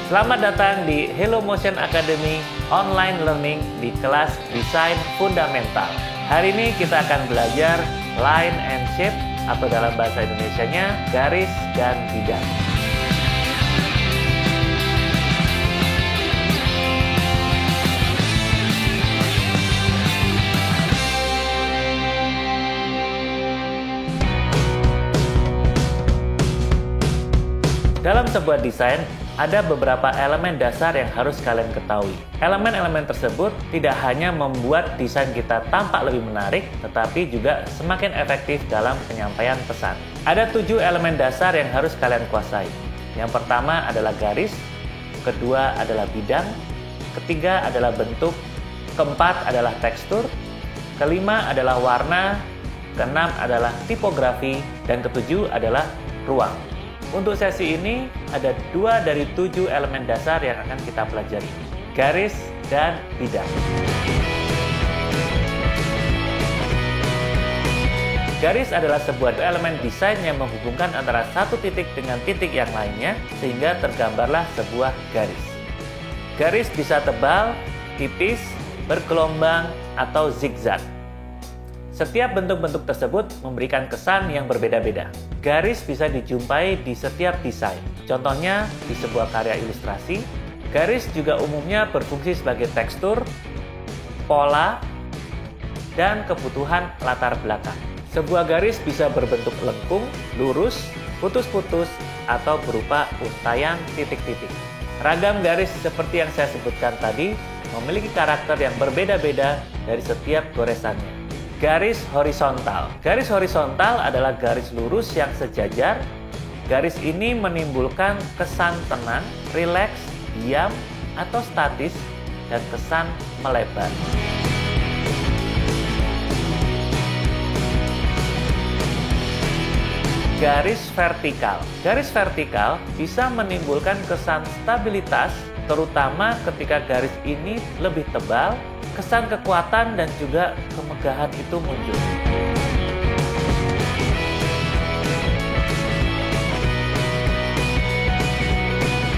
Selamat datang di Hello Motion Academy Online Learning di kelas Desain Fundamental. Hari ini kita akan belajar Line and Shape atau dalam bahasa Indonesianya garis dan bidang. Dalam sebuah desain, ada beberapa elemen dasar yang harus kalian ketahui. Elemen-elemen tersebut tidak hanya membuat desain kita tampak lebih menarik, tetapi juga semakin efektif dalam penyampaian pesan. Ada 7 elemen dasar yang harus kalian kuasai. Yang pertama adalah garis, kedua adalah bidang, ketiga adalah bentuk, keempat adalah tekstur, kelima adalah warna, keenam adalah tipografi, dan ketujuh adalah ruang. Untuk sesi ini, ada 2 dari 7 elemen dasar yang akan kita pelajari, garis dan bidang. Garis adalah sebuah elemen desain yang menghubungkan antara satu titik dengan titik yang lainnya, sehingga tergambarlah sebuah garis. Garis bisa tebal, tipis, bergelombang, atau zigzag. Setiap bentuk-bentuk tersebut memberikan kesan yang berbeda-beda. Garis bisa dijumpai di setiap desain. Contohnya, di sebuah karya ilustrasi, garis juga umumnya berfungsi sebagai tekstur, pola, dan kebutuhan latar belakang. Sebuah garis bisa berbentuk lengkung, lurus, putus-putus, atau berupa untaian titik-titik. Ragam garis seperti yang saya sebutkan tadi memiliki karakter yang berbeda-beda dari setiap goresannya. Garis horizontal. Garis horizontal adalah garis lurus yang sejajar. Garis ini menimbulkan kesan tenang, rileks, diam, atau statis, dan kesan melebar. Garis vertikal. Garis vertikal bisa menimbulkan kesan stabilitas, terutama ketika garis ini lebih tebal, kesan kekuatan dan juga kemegahan itu muncul.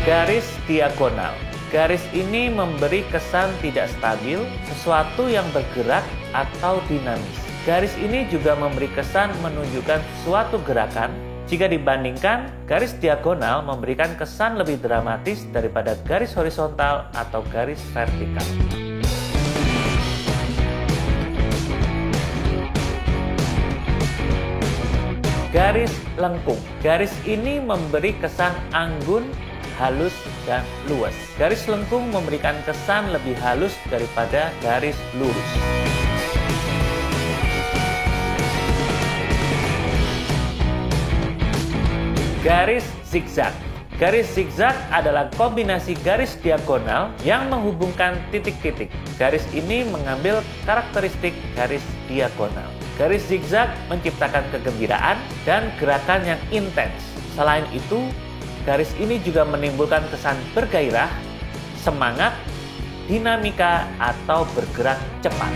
Garis diagonal. Garis ini memberi kesan tidak stabil, sesuatu yang bergerak atau dinamis. Garis ini juga memberi kesan menunjukkan suatu gerakan. Jika dibandingkan, garis diagonal memberikan kesan lebih dramatis daripada garis horizontal atau garis vertikal. Garis lengkung. Garis ini memberi kesan anggun, halus, dan luas. Garis lengkung memberikan kesan lebih halus daripada garis lurus. Garis zigzag. Garis zigzag adalah kombinasi garis diagonal yang menghubungkan titik-titik. Garis ini mengambil karakteristik garis diagonal. Garis zigzag menciptakan kegembiraan dan gerakan yang intens. Selain itu, garis ini juga menimbulkan kesan bergairah, semangat, dinamika, atau bergerak cepat.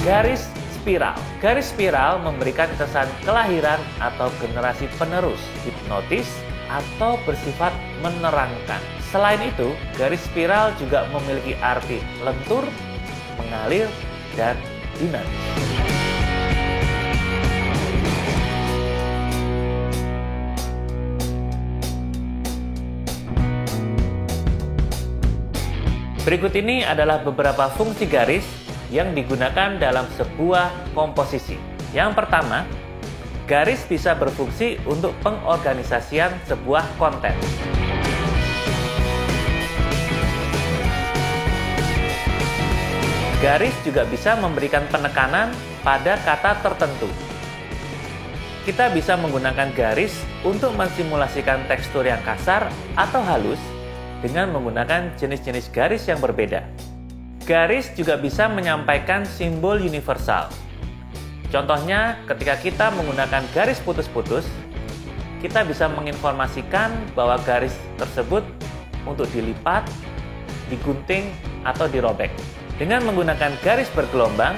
Garis spiral. Garis spiral memberikan kesan kelahiran atau generasi penerus, hipnotis, atau bersifat menerangkan. Selain itu, garis spiral juga memiliki arti lentur, mengalir, dan dinamis. Berikut ini adalah beberapa fungsi garis yang digunakan dalam sebuah komposisi. Yang pertama, garis bisa berfungsi untuk pengorganisasian sebuah konten. Garis juga bisa memberikan penekanan pada kata tertentu. Kita bisa menggunakan garis untuk mensimulasikan tekstur yang kasar atau halus dengan menggunakan jenis-jenis garis yang berbeda. Garis juga bisa menyampaikan simbol universal. Contohnya, ketika kita menggunakan garis putus-putus, kita bisa menginformasikan bahwa garis tersebut untuk dilipat, digunting, atau dirobek. Dengan menggunakan garis bergelombang,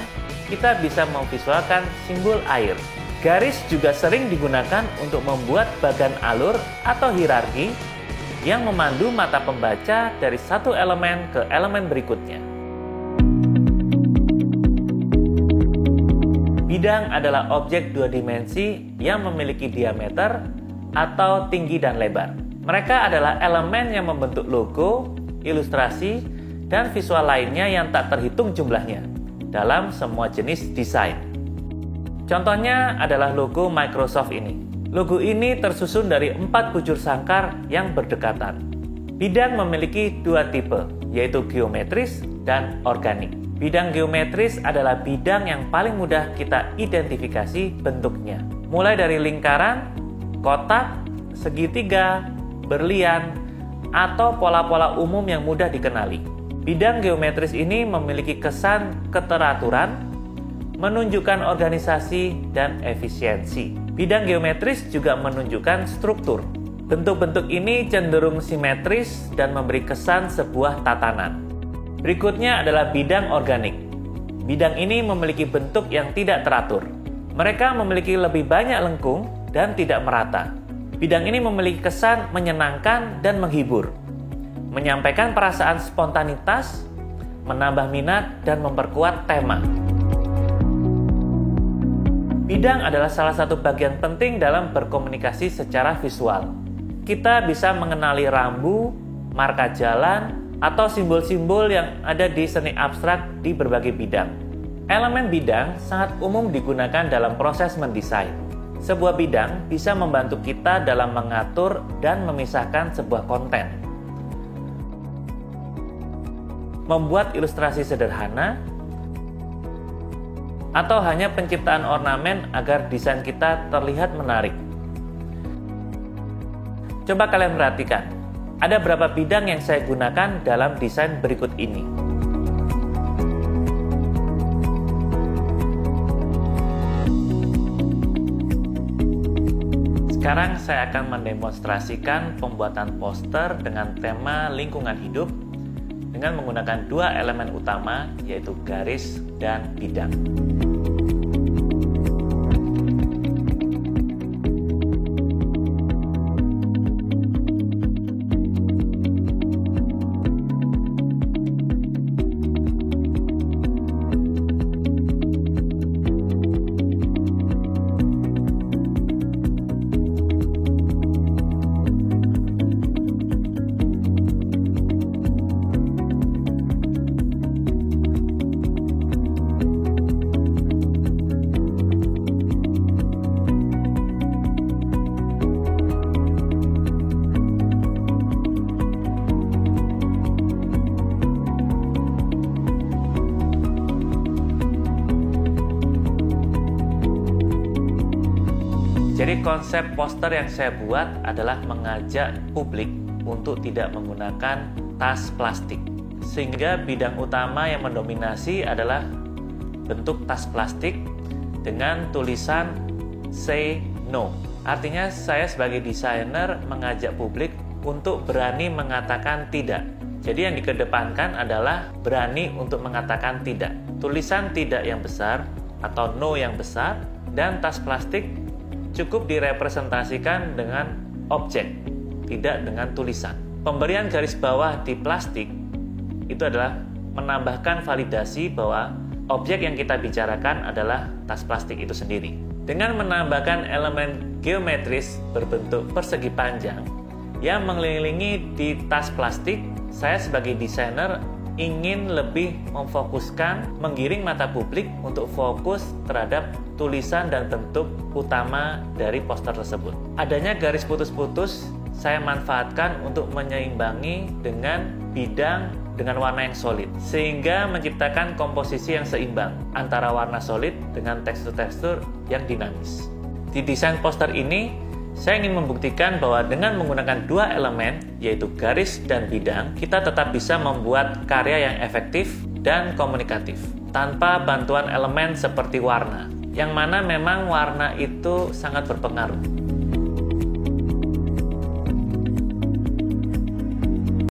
kita bisa memvisualkan simbol air. Garis juga sering digunakan untuk membuat bagan alur atau hierarki yang memandu mata pembaca dari satu elemen ke elemen berikutnya. Bidang adalah objek dua dimensi yang memiliki diameter atau tinggi dan lebar. Mereka adalah elemen yang membentuk logo, ilustrasi, dan visual lainnya yang tak terhitung jumlahnya dalam semua jenis desain. Contohnya adalah logo Microsoft ini. Logo ini tersusun dari 4 bujur sangkar yang berdekatan. Bidang memiliki dua tipe, yaitu geometris dan organik. Bidang geometris adalah bidang yang paling mudah kita identifikasi bentuknya. Mulai dari lingkaran, kotak, segitiga, berlian, atau pola-pola umum yang mudah dikenali. Bidang geometris ini memiliki kesan keteraturan, menunjukkan organisasi dan efisiensi. Bidang geometris juga menunjukkan struktur. Bentuk-bentuk ini cenderung simetris dan memberi kesan sebuah tatanan. Berikutnya adalah bidang organik. Bidang ini memiliki bentuk yang tidak teratur. Mereka memiliki lebih banyak lengkung dan tidak merata. Bidang ini memiliki kesan menyenangkan dan menghibur, menyampaikan perasaan spontanitas, menambah minat, dan memperkuat tema. Bidang adalah salah satu bagian penting dalam berkomunikasi secara visual. Kita bisa mengenali rambu, marka jalan, atau simbol-simbol yang ada di seni abstrak di berbagai bidang. Elemen bidang sangat umum digunakan dalam proses mendesain. Sebuah bidang bisa membantu kita dalam mengatur dan memisahkan sebuah konten. Membuat ilustrasi sederhana, atau hanya penciptaan ornamen agar desain kita terlihat menarik. Coba kalian perhatikan, ada berapa bidang yang saya gunakan dalam desain berikut ini. Sekarang saya akan mendemonstrasikan pembuatan poster dengan tema lingkungan hidup dengan menggunakan dua elemen utama, yaitu garis dan bidang. Jadi konsep poster yang saya buat adalah mengajak publik untuk tidak menggunakan tas plastik. Sehingga bidang utama yang mendominasi adalah bentuk tas plastik dengan tulisan Say No. Artinya saya sebagai desainer mengajak publik untuk berani mengatakan tidak. Jadi yang dikedepankan adalah berani untuk mengatakan tidak. Tulisan tidak yang besar atau no yang besar, dan tas plastik cukup direpresentasikan dengan objek, tidak dengan tulisan. Pemberian garis bawah di plastik itu adalah menambahkan validasi bahwa objek yang kita bicarakan adalah tas plastik itu sendiri. Dengan menambahkan elemen geometris berbentuk persegi panjang yang mengelilingi di tas plastik, saya sebagai desainer ingin lebih memfokuskan, menggiring mata publik untuk fokus terhadap tulisan dan bentuk utama dari poster tersebut. Adanya garis putus-putus saya manfaatkan untuk menyeimbangi dengan bidang dengan warna yang solid, sehingga menciptakan komposisi yang seimbang antara warna solid dengan tekstur-tekstur yang dinamis. Di desain poster ini, saya ingin membuktikan bahwa dengan menggunakan dua elemen, yaitu garis dan bidang, kita tetap bisa membuat karya yang efektif dan komunikatif, tanpa bantuan elemen seperti warna, yang mana memang warna itu sangat berpengaruh.